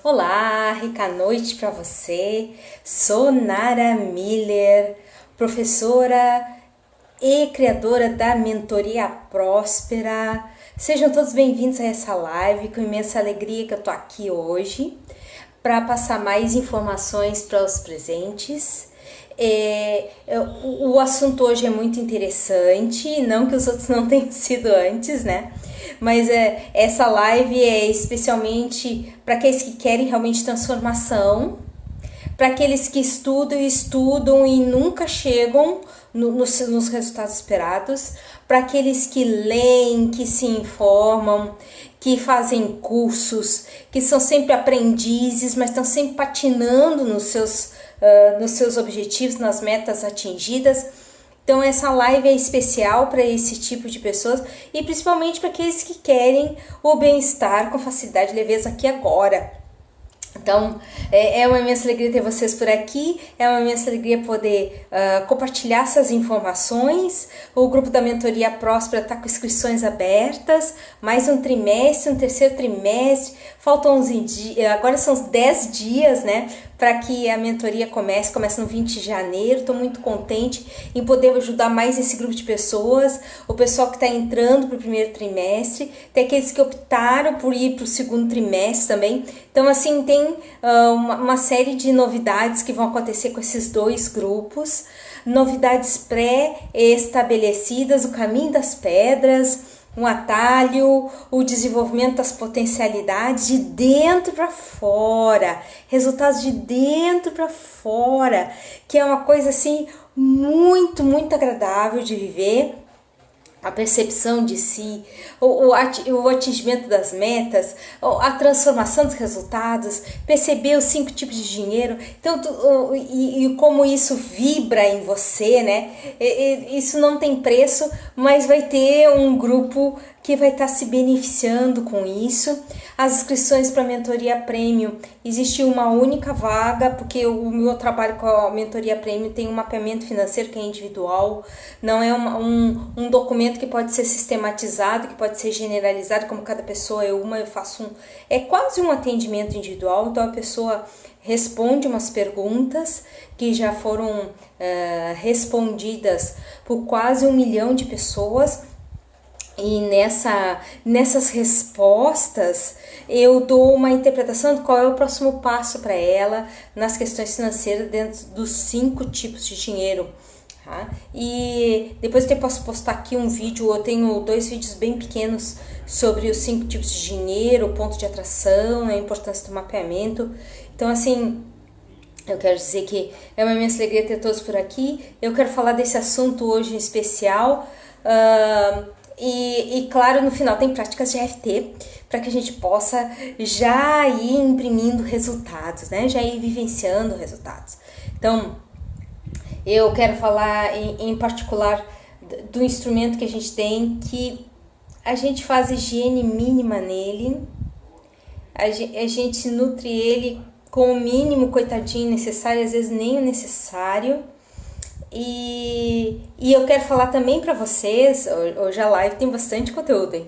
Olá, rica noite para você. Sou Nara Miller, professora e criadora da Mentoria Próspera. Sejam todos bem-vindos a essa live, com imensa alegria que eu tô aqui hoje para passar mais informações para os presentes. O assunto hoje é muito interessante, não que os outros não tenham sido antes, né? Mas essa live é especialmente para aqueles que querem realmente transformação, para aqueles que estudam e nunca chegam nos resultados esperados, para aqueles que leem, que se informam, que fazem cursos, que são sempre aprendizes, mas estão sempre patinando nos seus objetivos, nas metas atingidas. Então essa live é especial para esse tipo de pessoas e principalmente para aqueles que querem o bem-estar com facilidade e leveza aqui agora. Então, é uma imensa alegria ter vocês por aqui, é uma imensa alegria poder compartilhar essas informações. O grupo da Mentoria Próspera está com inscrições abertas, mais um trimestre, um terceiro trimestre, faltam 11 dias, agora são 10 dias, né, para que a mentoria começa no 20 de janeiro. Estou muito contente em poder ajudar mais esse grupo de pessoas, o pessoal que está entrando para o primeiro trimestre, tem aqueles que optaram por ir para o segundo trimestre também. Então, assim, tem uma série de novidades que vão acontecer com esses dois grupos, novidades pré-estabelecidas, o caminho das pedras, um atalho, o desenvolvimento das potencialidades de dentro para fora, resultados de dentro para fora, que é uma coisa assim muito, muito agradável de viver. A percepção de si, o atingimento das metas, a transformação dos resultados, perceber os 5 tipos de dinheiro, então, e como isso vibra em você, né? Isso não tem preço, mas vai ter um grupo que vai estar se beneficiando com isso. As inscrições para a Mentoria Premium, existe uma única vaga, porque o meu trabalho com a Mentoria Premium tem um mapeamento financeiro que é individual, não é um documento que pode ser sistematizado, que pode ser generalizado, como cada pessoa é uma, eu faço é quase um atendimento individual. Então a pessoa responde umas perguntas que já foram respondidas por quase 1 milhão de pessoas. E nessas respostas eu dou uma interpretação de qual é o próximo passo para ela nas questões financeiras dentro dos 5 tipos de dinheiro. Tá? E depois eu posso postar aqui um vídeo, eu tenho 2 vídeos bem pequenos sobre os 5 tipos de dinheiro, o ponto de atração, a importância do mapeamento. Então, assim, eu quero dizer que é uma imensa alegria ter todos por aqui. Eu quero falar desse assunto hoje em especial. E claro, no final tem práticas de EFT para que a gente possa já ir imprimindo resultados, né? Já ir vivenciando resultados. Então, eu quero falar em particular do instrumento que a gente tem, que a gente faz higiene mínima nele, a gente nutre ele com o mínimo, coitadinho, necessário, às vezes nem o necessário. E eu quero falar também para vocês, hoje a live tem bastante conteúdo, hein?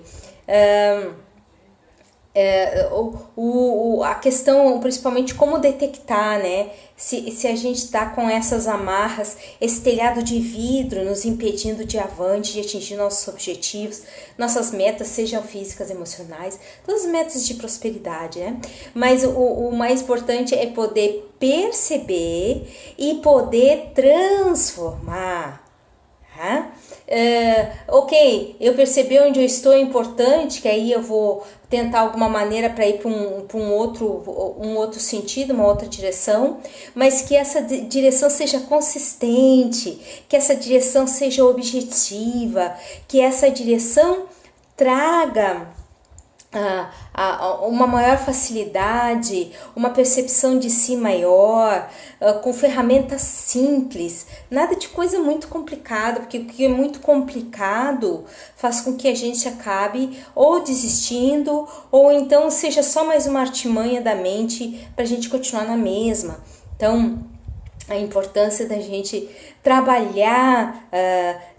A questão, principalmente, como detectar, né? Se a gente está com essas amarras, esse telhado de vidro nos impedindo de avante, de atingir nossos objetivos, nossas metas, sejam físicas, emocionais, todas as metas de prosperidade, né? Mas o mais importante é poder perceber e poder transformar. Ok, eu percebi onde eu estou, é importante, que aí eu vou tentar alguma maneira para ir para um outro sentido, uma outra direção, mas que essa direção seja consistente, que essa direção seja objetiva, que essa direção traga uma maior facilidade, uma percepção de si maior, com ferramentas simples, nada de coisa muito complicada, porque o que é muito complicado faz com que a gente acabe ou desistindo, ou então seja só mais uma artimanha da mente para a gente continuar na mesma. Então, a importância da gente trabalhar,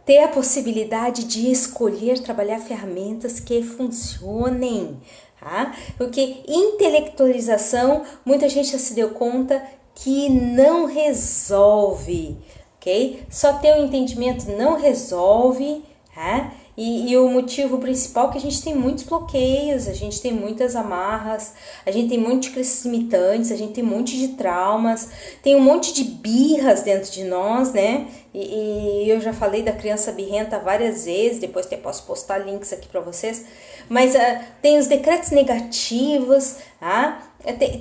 ter a possibilidade de escolher trabalhar ferramentas que funcionem, tá? Porque intelectualização, muita gente já se deu conta que não resolve, ok? Só ter um entendimento não resolve, tá? E o motivo principal é que a gente tem muitos bloqueios, a gente tem muitas amarras, a gente tem um monte de crenças limitantes, a gente tem um monte de traumas, tem um monte de birras dentro de nós, né? E eu já falei da criança birrenta várias vezes, depois até posso postar links aqui para vocês, mas tem os decretos negativos, tá?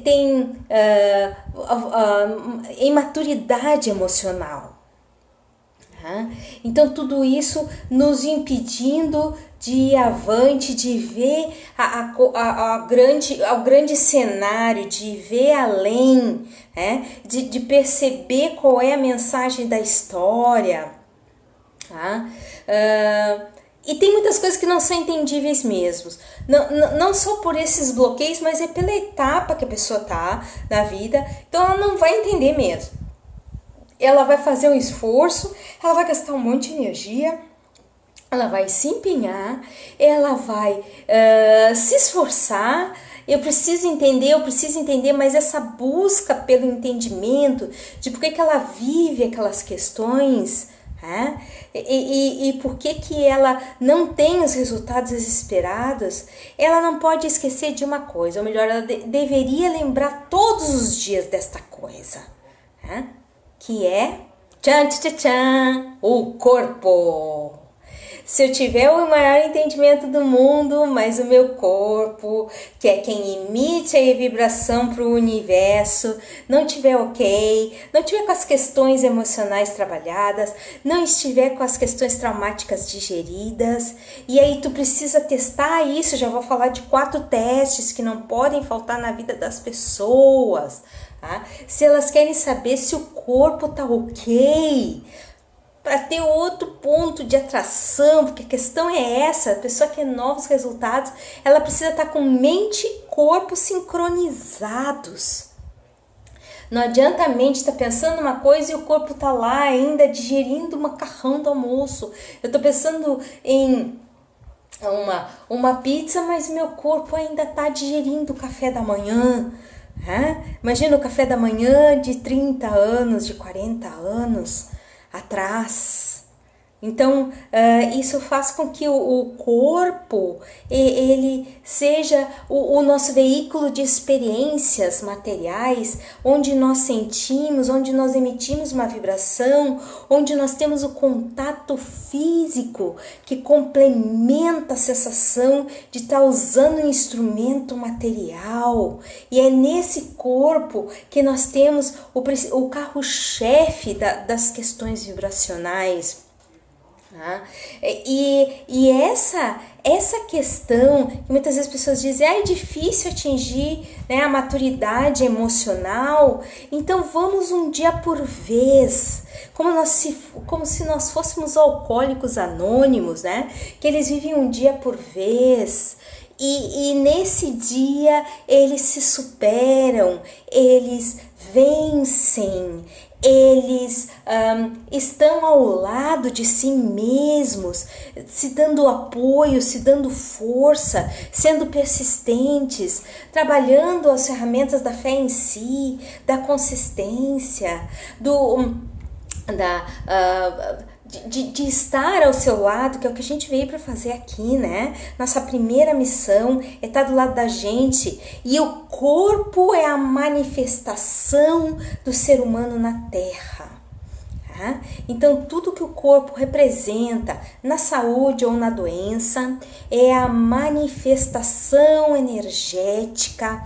Tem imaturidade emocional. Então tudo isso nos impedindo de ir avante, de ver o grande cenário, de ver além, né? de perceber qual é a mensagem da história. Tá? E tem muitas coisas que não são entendíveis mesmo. Não só por esses bloqueios, mas é pela etapa que a pessoa tá na vida. Então ela não vai entender mesmo. Ela vai fazer um esforço, ela vai gastar um monte de energia, ela vai se empenhar, ela vai se esforçar. Eu preciso entender, mas essa busca pelo entendimento de por que ela vive aquelas questões, né? E por que ela não tem os resultados esperados, ela não pode esquecer de uma coisa, ou melhor, ela deveria lembrar todos os dias desta coisa, né? Que é o corpo. Se eu tiver o maior entendimento do mundo, mas o meu corpo, que é quem emite a vibração para o universo, não tiver ok, não tiver com as questões emocionais trabalhadas, não estiver com as questões traumáticas digeridas, e aí tu precisa testar isso. Já vou falar de 4 testes que não podem faltar na vida das pessoas. Tá? Se elas querem saber se o corpo tá ok, para ter outro ponto de atração, porque a questão é essa, a pessoa quer novos resultados, ela precisa estar com mente e corpo sincronizados. Não adianta a mente estar pensando uma coisa e o corpo tá lá ainda digerindo o macarrão do almoço. Eu tô pensando em uma pizza, mas meu corpo ainda tá digerindo o café da manhã. Imagina o café da manhã de 30 anos, de 40 anos atrás. Então, isso faz com que o corpo ele seja o nosso veículo de experiências materiais, onde nós sentimos, onde nós emitimos uma vibração, onde nós temos o contato físico que complementa a sensação de estar usando um instrumento material. E é nesse corpo que nós temos o carro-chefe das questões vibracionais. E essa questão que muitas vezes as pessoas dizem, é difícil atingir, né, a maturidade emocional, então vamos um dia por vez, como se nós fôssemos alcoólicos anônimos, né, que eles vivem um dia por vez. E nesse dia eles se superam, eles vencem, eles estão ao lado de si mesmos, se dando apoio, se dando força, sendo persistentes, trabalhando as ferramentas da fé em si, da consistência, de estar ao seu lado, que é o que a gente veio para fazer aqui, né? Nossa primeira missão é estar do lado da gente, e o corpo é a manifestação do ser humano na Terra. Tá? Então, tudo que o corpo representa na saúde ou na doença é a manifestação energética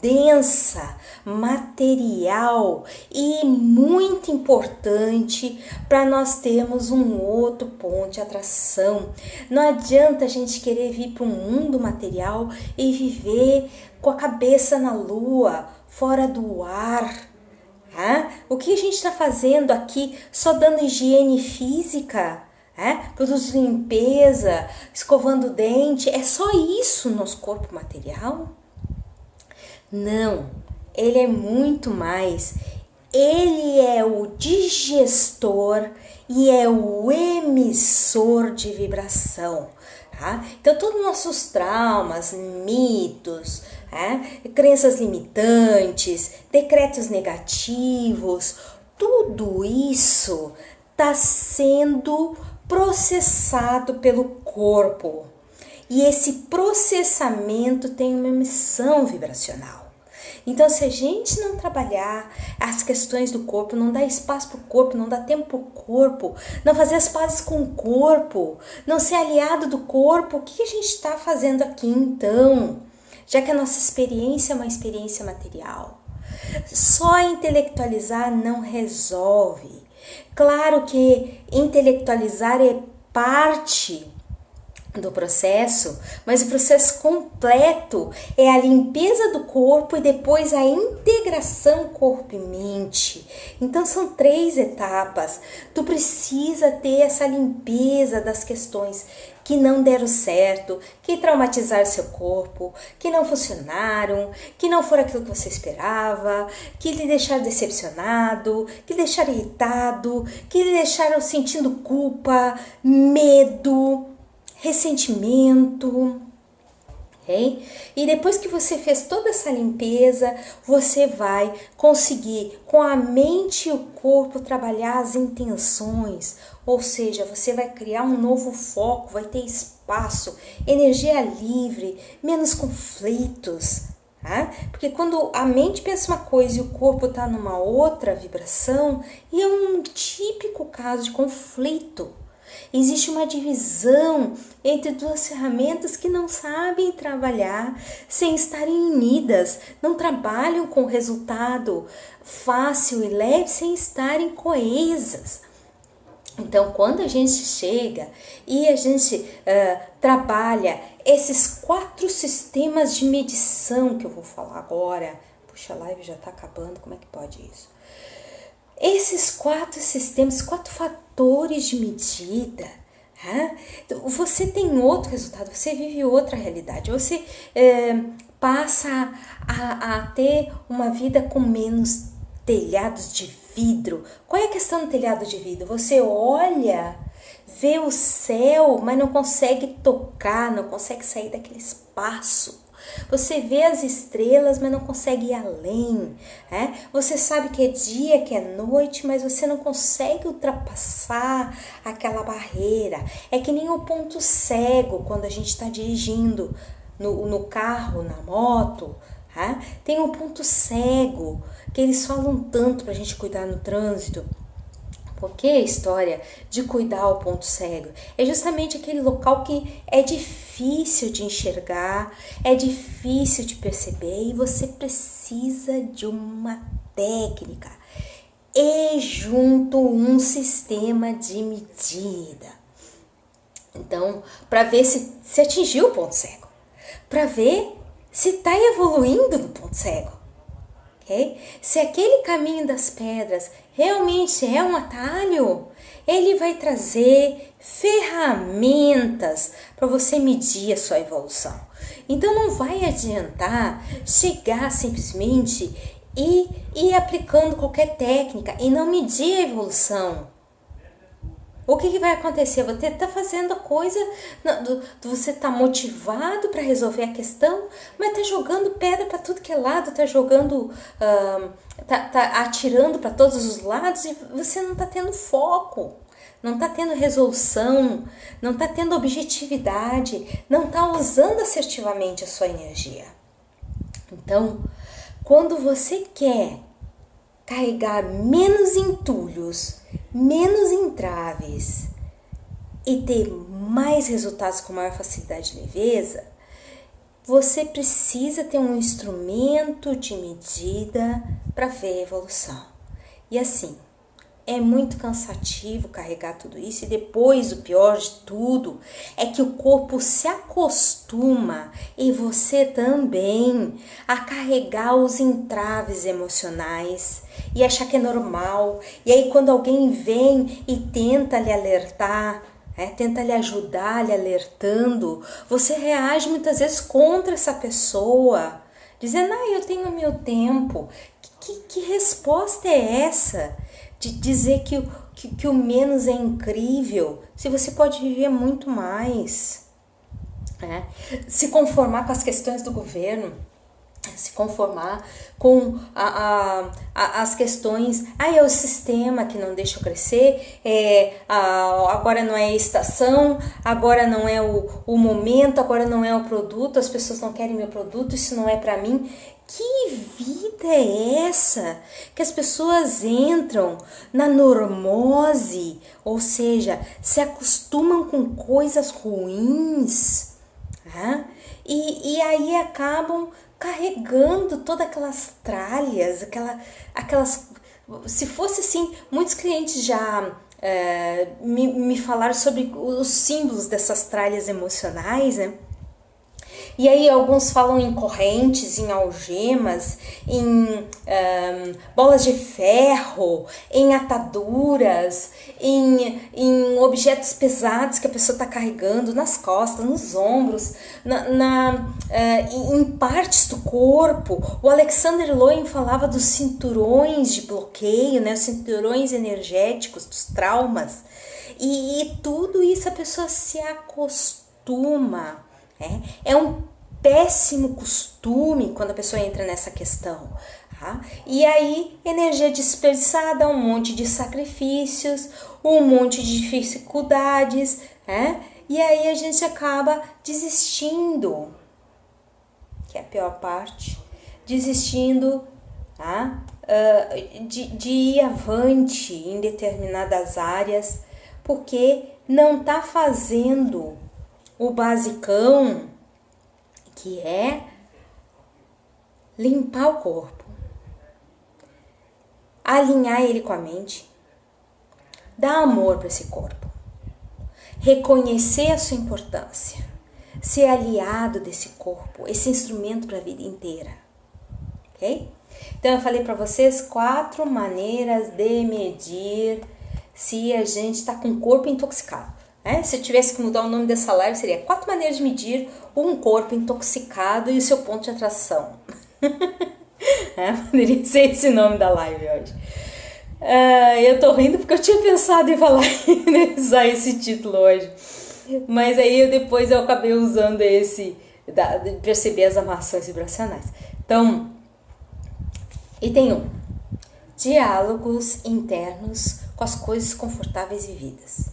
densa, material e muito importante para nós termos um outro ponto de atração. Não adianta a gente querer vir para um mundo material e viver com a cabeça na lua, fora do ar. O que a gente está fazendo aqui? Só dando higiene física? Produtos de limpeza, escovando o dente? É só isso no nosso corpo material? Não, ele é muito mais. Ele é o digestor e é o emissor de vibração. tá? Então, todos os nossos traumas, mitos, crenças limitantes, decretos negativos, tudo isso está sendo processado pelo corpo. E esse processamento tem uma emissão vibracional. Então, se a gente não trabalhar as questões do corpo, não dar espaço para o corpo, não dar tempo para o corpo, não fazer as pazes com o corpo, não ser aliado do corpo, o que a gente está fazendo aqui então? Já que a nossa experiência é uma experiência material. Só intelectualizar não resolve. Claro que intelectualizar é parte do processo, mas o processo completo é a limpeza do corpo e depois a integração corpo e mente. Então são 3 etapas. Tu precisa ter essa limpeza das questões que não deram certo, que traumatizaram seu corpo, que não funcionaram, que não foram aquilo que você esperava, que lhe deixaram decepcionado, que lhe deixaram irritado, que lhe deixaram sentindo culpa, medo, ressentimento, ok? E depois que você fez toda essa limpeza, você vai conseguir, com a mente e o corpo, trabalhar as intenções, ou seja, você vai criar um novo foco, vai ter espaço, energia livre, menos conflitos, tá? Porque quando a mente pensa uma coisa e o corpo está numa outra vibração, e é um típico caso de conflito. Existe uma divisão entre 2 ferramentas que não sabem trabalhar sem estarem unidas, não trabalham com resultado fácil e leve sem estarem coesas. Então, quando a gente chega e a gente trabalha esses 4 sistemas de medição que eu vou falar agora, puxa, a live já está acabando, como é que pode isso? Esses 4 sistemas, 4 fatores de medida, você tem outro resultado, você vive outra realidade, você passa a ter uma vida com menos telhados de vidro. Qual é a questão do telhado de vidro? Você olha, vê o céu, mas não consegue tocar, não consegue sair daquele espaço. Você vê as estrelas, mas não consegue ir além. Você sabe que é dia, que é noite, mas você não consegue ultrapassar aquela barreira. É que nem o ponto cego quando a gente está dirigindo no carro, na moto. Tem um ponto cego que eles falam tanto para a gente cuidar no trânsito. Porque a história de cuidar o ponto cego é justamente aquele local que é difícil de enxergar, é difícil de perceber e você precisa de uma técnica e junto um sistema de medida. Então, para ver se atingiu o ponto cego, para ver se está evoluindo no ponto cego. Okay? Se aquele caminho das pedras realmente é um atalho, ele vai trazer ferramentas para você medir a sua evolução. Então não vai adiantar chegar simplesmente e ir aplicando qualquer técnica e não medir a evolução. O que vai acontecer? Você está fazendo a coisa, você está motivado para resolver a questão, mas está jogando pedra para tudo que é lado, está jogando, tá atirando para todos os lados e você não está tendo foco, não está tendo resolução, não está tendo objetividade, não está usando assertivamente a sua energia. Então, quando você quer carregar menos entulhos, menos entraves e ter mais resultados com maior facilidade e leveza, você precisa ter um instrumento de medida para ver a evolução. E assim, é muito cansativo carregar tudo isso e depois o pior de tudo é que o corpo se acostuma e você também a carregar os entraves emocionais e achar que é normal. E aí quando alguém vem e tenta lhe alertar, tenta lhe ajudar, lhe alertando, você reage muitas vezes contra essa pessoa, dizendo, eu tenho meu tempo. Que resposta é essa? De dizer que o menos é incrível, se você pode viver muito mais. né? Se conformar com as questões do governo, se conformar com as questões, é o sistema que não deixa eu crescer, agora não é a estação, agora não é o momento, agora não é o produto, as pessoas não querem meu produto, isso não é para mim. Que vida é essa? Que as pessoas entram na normose, ou seja, se acostumam com coisas ruins, né? E aí acabam carregando todas aquelas tralhas, aquelas... Se fosse assim, muitos clientes já me falaram sobre os símbolos dessas tralhas emocionais, né? E aí alguns falam em correntes, em algemas, em bolas de ferro, em ataduras, em objetos pesados que a pessoa está carregando nas costas, nos ombros, em partes do corpo. O Alexander Lowen falava dos cinturões de bloqueio, né, os cinturões energéticos, dos traumas. E tudo isso a pessoa se acostuma. É um péssimo costume quando a pessoa entra nessa questão. Tá? E aí, energia desperdiçada, um monte de sacrifícios, um monte de dificuldades, né? E aí a gente acaba desistindo, que é a pior parte, desistindo, tá? De ir avante em determinadas áreas, porque não está fazendo o basicão, que é limpar o corpo, alinhar ele com a mente, dar amor para esse corpo, reconhecer a sua importância, ser aliado desse corpo, esse instrumento para a vida inteira, ok? Então eu falei para vocês 4 maneiras de medir se a gente está com o corpo intoxicado. Se eu tivesse que mudar o nome dessa live, seria 4 maneiras de medir um corpo intoxicado e o seu ponto de atração. Poderia ser esse o nome da live hoje. Eu tô rindo porque eu tinha pensado em falar em usar esse título hoje. Mas aí depois eu acabei usando esse, de perceber as amarrações vibracionais. Então, item 1. Diálogos internos com as coisas confortáveis vividas.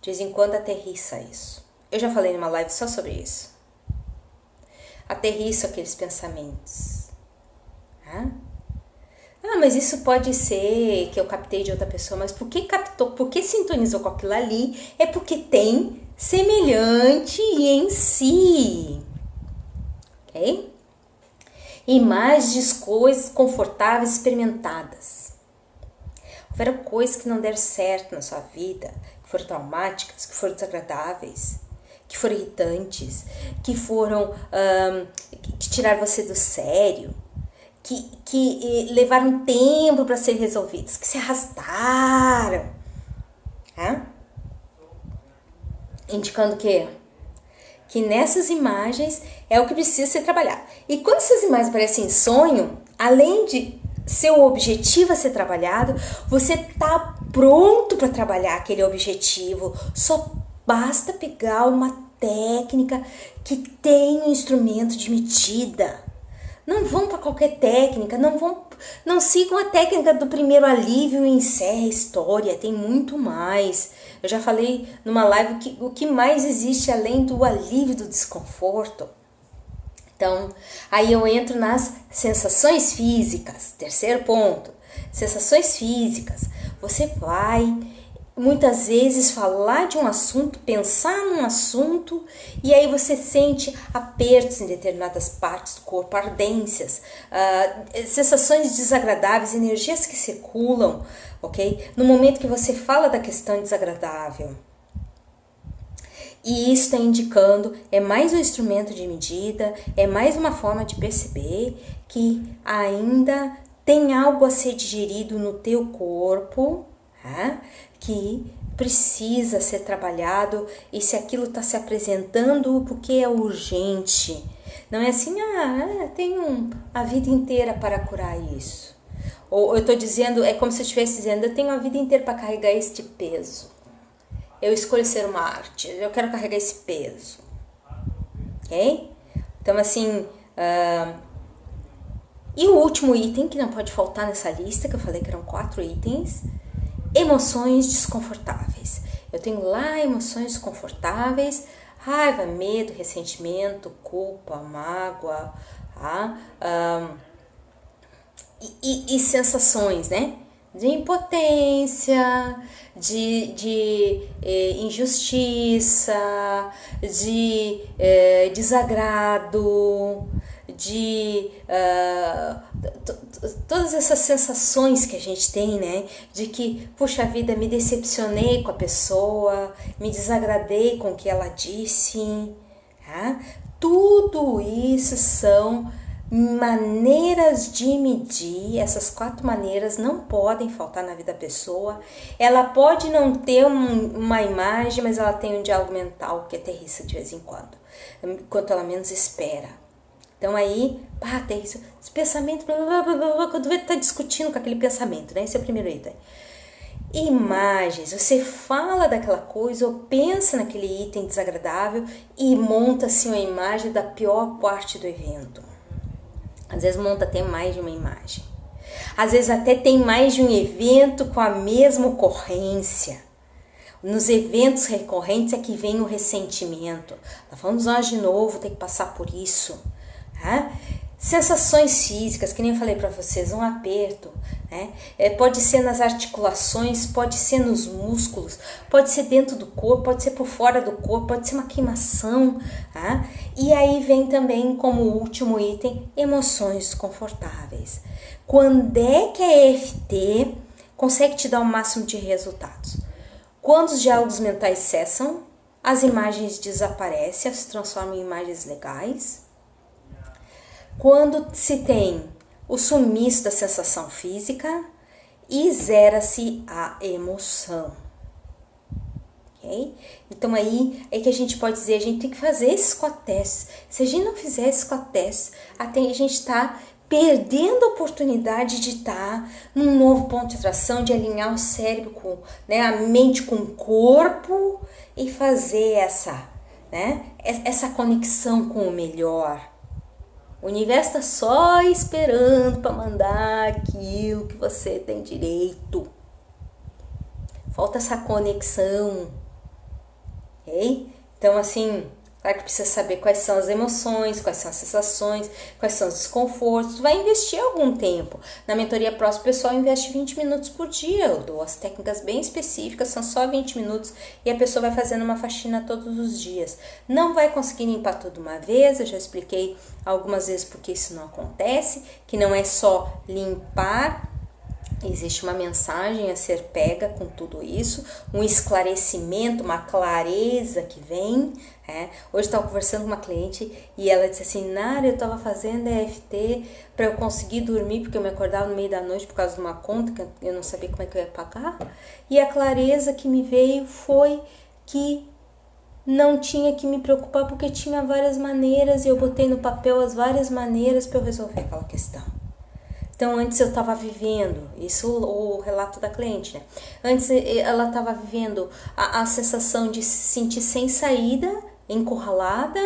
De vez em quando aterrissa isso. Eu já falei numa live só sobre isso. Aterriço aqueles pensamentos. Mas isso pode ser que eu captei de outra pessoa. Mas por que captou? Por que sintonizou com aquilo ali? É porque tem semelhante em si. Ok? Imagens de coisas confortáveis experimentadas. Houveram coisas que não deram certo na sua vida, que foram traumáticas, que foram desagradáveis, que foram irritantes, que foram que tiraram você do sério, que levaram tempo para ser resolvidas, que se arrastaram, indicando que nessas imagens é o que precisa ser trabalhado. E quando essas imagens aparecem em sonho, além de seu objetivo a ser trabalhado, você está pronto para trabalhar aquele objetivo. Só basta pegar uma técnica que tem um instrumento de medida. Não vão para qualquer técnica, não sigam a técnica do primeiro alívio e encerra a história, tem muito mais. Eu já falei numa live que o que mais existe além do alívio do desconforto. Então, aí eu entro nas sensações físicas. Terceiro ponto, sensações físicas. Você vai, muitas vezes, falar de um assunto, pensar num assunto, e aí você sente apertos em determinadas partes do corpo, ardências, sensações desagradáveis, energias que circulam, ok? No momento que você fala da questão desagradável. E isso está indicando, é mais um instrumento de medida, é mais uma forma de perceber que ainda tem algo a ser digerido no teu corpo, que precisa ser trabalhado, e se aquilo está se apresentando porque é urgente. Não é assim, tenho a vida inteira para curar isso. Ou eu estou dizendo, é como se eu estivesse dizendo, eu tenho a vida inteira para carregar este peso. eu escolho ser uma arte, eu quero carregar esse peso, ok? Então, assim, e o último item que não pode faltar nessa lista, que eu falei que eram 4 itens, emoções desconfortáveis. Eu tenho lá emoções desconfortáveis, raiva, medo, ressentimento, culpa, mágoa, tá? E sensações, né? De impotência, de injustiça, de desagrado, de todas essas sensações que a gente tem, né? De que, puxa vida, me decepcionei com a pessoa, me desagradei com o que ela disse, tá? Tudo isso são maneiras de medir. Essas 4 maneiras não podem faltar na vida da pessoa. Ela pode não ter uma imagem, mas ela tem um diálogo mental que aterrissa de vez em quando, enquanto ela menos espera. Então aí, tem esse pensamento, quando você está discutindo com aquele pensamento, né? Esse é o primeiro item. Imagens, você fala daquela coisa ou pensa naquele item desagradável e monta assim uma imagem da pior parte do evento. Às vezes monta até mais de uma imagem. Às vezes até tem mais de um evento com a mesma ocorrência. Nos eventos recorrentes é que vem o ressentimento. Vamos nós de novo ter que passar por isso. Tá? Sensações físicas, que nem eu falei para vocês, um aperto, né? Pode ser nas articulações, pode ser nos músculos, pode ser dentro do corpo, pode ser por fora do corpo, pode ser uma queimação, tá? E aí vem também como último item, emoções desconfortáveis. Quando é que a EFT consegue te dar o máximo de resultados? Quando os diálogos mentais cessam, as imagens desaparecem, se transformam em imagens legais. Quando se tem o sumiço da sensação física e zera-se a emoção. Okay? Então aí é que a gente pode dizer, a gente tem que fazer esses 4 testes. Se a gente não fizer esses 4 testes, até a gente está perdendo a oportunidade de estar num novo ponto de atração, de alinhar o cérebro com, né, a mente com o corpo e fazer essa conexão com o melhor. O universo está só esperando para mandar aquilo que você tem direito. Falta essa conexão, ok? Então, assim, claro que precisa saber quais são as emoções, quais são as sensações, quais são os desconfortos. Tu vai investir algum tempo. Na mentoria próxima, o pessoal investe 20 minutos por dia. Eu dou as técnicas bem específicas, são só 20 minutos e a pessoa vai fazendo uma faxina todos os dias. Não vai conseguir limpar tudo uma vez, eu já expliquei algumas vezes porque isso não acontece, que não é só limpar. Existe uma mensagem a ser pega com tudo isso, um esclarecimento, uma clareza que vem. Hoje eu estava conversando com uma cliente e ela disse assim, Nara, eu estava fazendo EFT para eu conseguir dormir, porque eu me acordava no meio da noite por causa de uma conta que eu não sabia como é que eu ia pagar. E a clareza que me veio foi que não tinha que me preocupar porque tinha várias maneiras e eu botei no papel as várias maneiras para eu resolver aquela questão. Então, antes eu estava vivendo, isso o relato da cliente, né? Antes ela estava vivendo a sensação de se sentir sem saída, encurralada,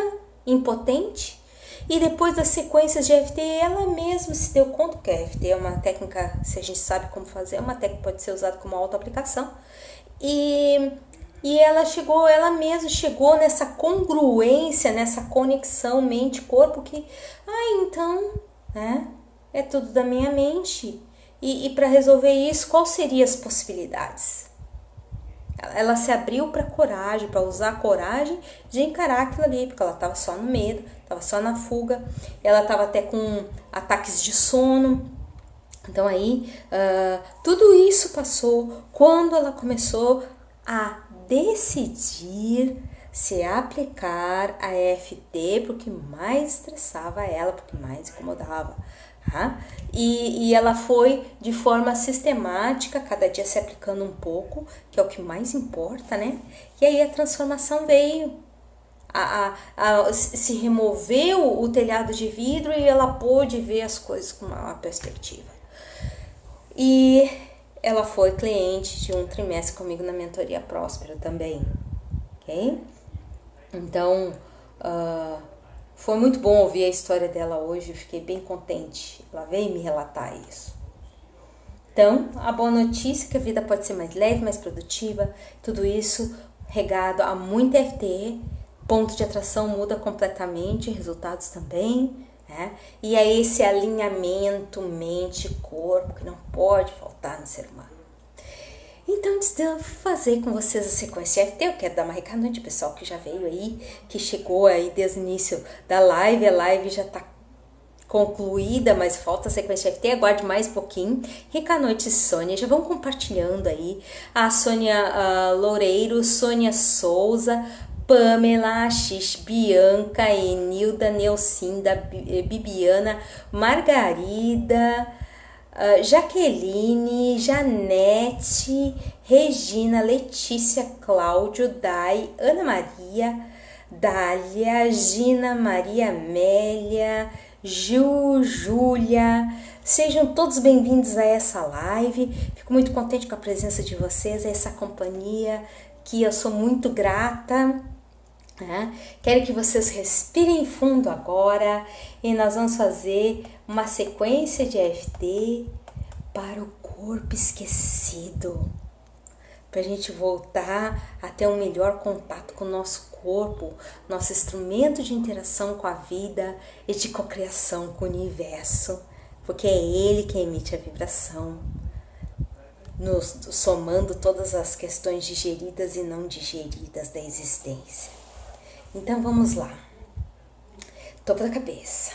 impotente. E depois das sequências de EFT, ela mesma se deu conta que a EFT é uma técnica, se a gente sabe como fazer, é uma técnica que pode ser usada como autoaplicação. E ela mesma chegou nessa congruência, nessa conexão mente-corpo que, então, né? É tudo da minha mente. E para resolver isso, quais seriam as possibilidades? Ela se abriu para coragem, para usar a coragem de encarar aquilo ali, porque ela estava só no medo, estava só na fuga, ela estava até com ataques de sono. Então aí, tudo isso passou quando ela começou a decidir se aplicar a EFT, porque mais estressava ela, porque mais incomodava. Tá? E ela foi de forma sistemática, cada dia se aplicando um pouco, que é o que mais importa, né? E aí a transformação veio, se removeu o telhado de vidro e ela pôde ver as coisas com uma perspectiva. E ela foi cliente de um trimestre comigo na mentoria Próspera também, ok? Então, foi muito bom ouvir a história dela hoje, eu fiquei bem contente, ela veio me relatar isso. Então, a boa notícia é que a vida pode ser mais leve, mais produtiva, tudo isso regado a muito EFT, ponto de atração muda completamente, resultados também, né? E é esse alinhamento mente-corpo que não pode faltar no ser humano. Então, antes de eu fazer com vocês a sequência EFT, eu quero dar uma recadinha de pessoal que já veio aí, que chegou aí desde o início da live, a live já tá concluída, mas falta a sequência EFT, aguarde mais um pouquinho. Rica noite, Sônia, já vão compartilhando aí. A Sônia Loureiro, Sônia Souza, Pamela, X, Bianca, Enilda, Neucinda, Bibiana, Margarida, Jaqueline, Janete, Regina, Letícia, Cláudio, Dai, Ana Maria, Dália, Gina, Maria Amélia, Júlia, sejam todos bem-vindos a essa live. Fico muito contente com a presença de vocês, essa companhia que eu sou muito grata. Quero que vocês respirem fundo agora e nós vamos fazer uma sequência de EFT para o corpo esquecido, para a gente voltar a ter um melhor contato com o nosso corpo, nosso instrumento de interação com a vida e de cocriação com o universo, porque é ele que emite a vibração, nos somando todas as questões digeridas e não digeridas da existência. Então vamos lá. Topo da cabeça.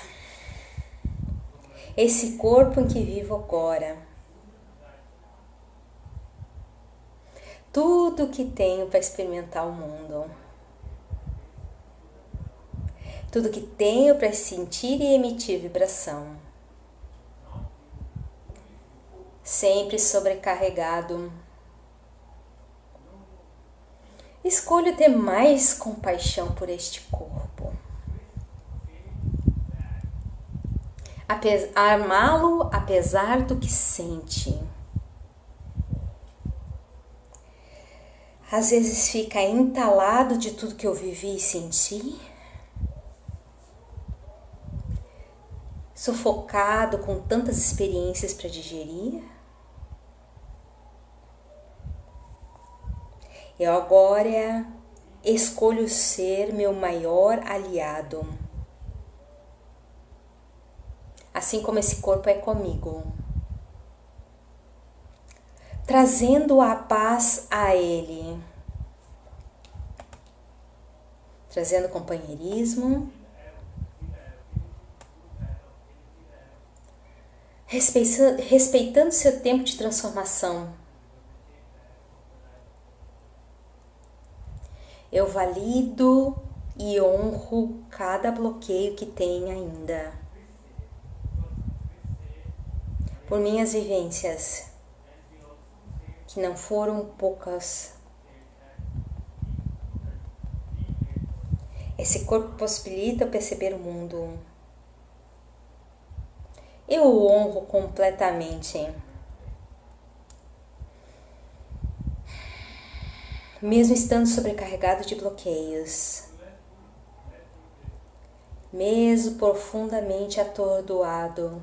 Esse corpo em que vivo agora. Tudo que tenho para experimentar o mundo. Tudo que tenho para sentir e emitir vibração. Sempre sobrecarregado. Escolho ter mais compaixão por este corpo. Amá-lo apesar do que sente. Às vezes fica entalado de tudo que eu vivi e senti. Sufocado com tantas experiências para digerir. Eu agora escolho ser meu maior aliado, assim como esse corpo é comigo, trazendo a paz a ele, trazendo companheirismo, respeitando seu tempo de transformação. Eu valido e honro cada bloqueio que tem ainda. Por minhas vivências, que não foram poucas. Esse corpo possibilita eu perceber o mundo. Eu o honro completamente. Mesmo estando sobrecarregado de bloqueios, mesmo profundamente atordoado,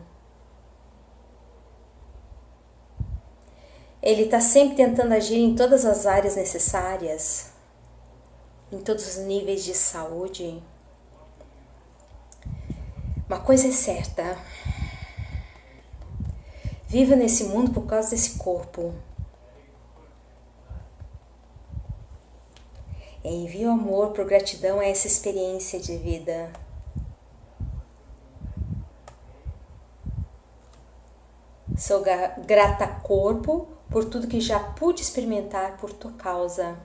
ele está sempre tentando agir em todas as áreas necessárias, em todos os níveis de saúde. Uma coisa é certa, viva nesse mundo por causa desse corpo. Envio amor por gratidão a essa experiência de vida. Sou grata corpo por tudo que já pude experimentar por tua causa.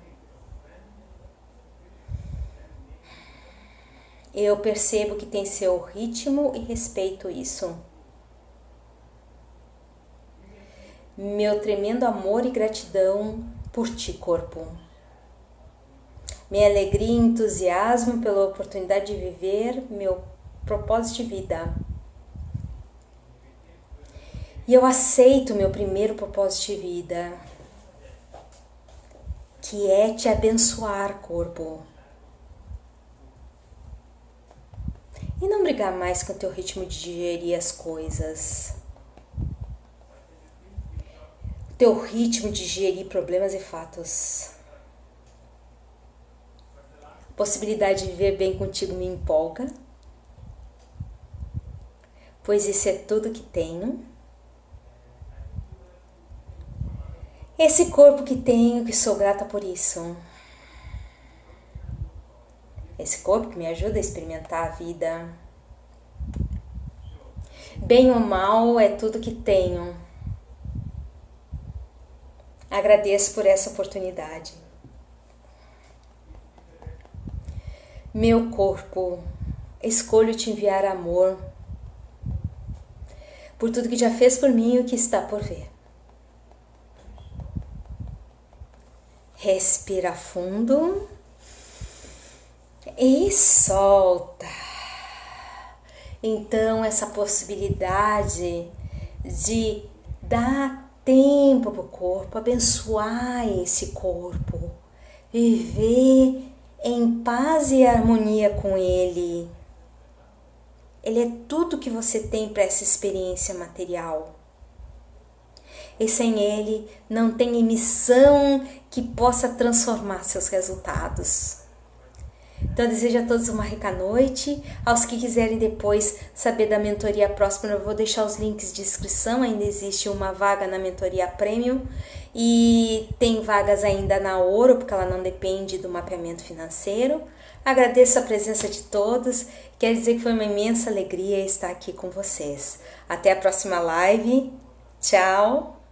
Eu percebo que tem seu ritmo e respeito isso. Meu tremendo amor e gratidão por ti, corpo. Minha alegria e entusiasmo pela oportunidade de viver meu propósito de vida. E eu aceito o meu primeiro propósito de vida, que é te abençoar, corpo. E não brigar mais com o teu ritmo de digerir as coisas. O teu ritmo de digerir problemas e fatos. A possibilidade de viver bem contigo me empolga, pois isso é tudo que tenho. Esse corpo que tenho, que sou grata por isso. Esse corpo que me ajuda a experimentar a vida. Bem ou mal é tudo que tenho. Agradeço por essa oportunidade. Meu corpo, escolho te enviar amor por tudo que já fez por mim e o que está por ver. Respira fundo e solta. Então, essa possibilidade de dar tempo para o corpo, abençoar esse corpo, viver em paz e harmonia com ele. Ele é tudo que você tem para essa experiência material. E sem ele não tem emissão que possa transformar seus resultados. Então eu desejo a todos uma rica noite. Aos que quiserem depois saber da mentoria próxima, eu vou deixar os links de inscrição. Ainda existe uma vaga na mentoria Premium e tem vagas ainda na Ouro, porque ela não depende do mapeamento financeiro. Agradeço a presença de todos. Quero dizer que foi uma imensa alegria estar aqui com vocês. Até a próxima live. Tchau!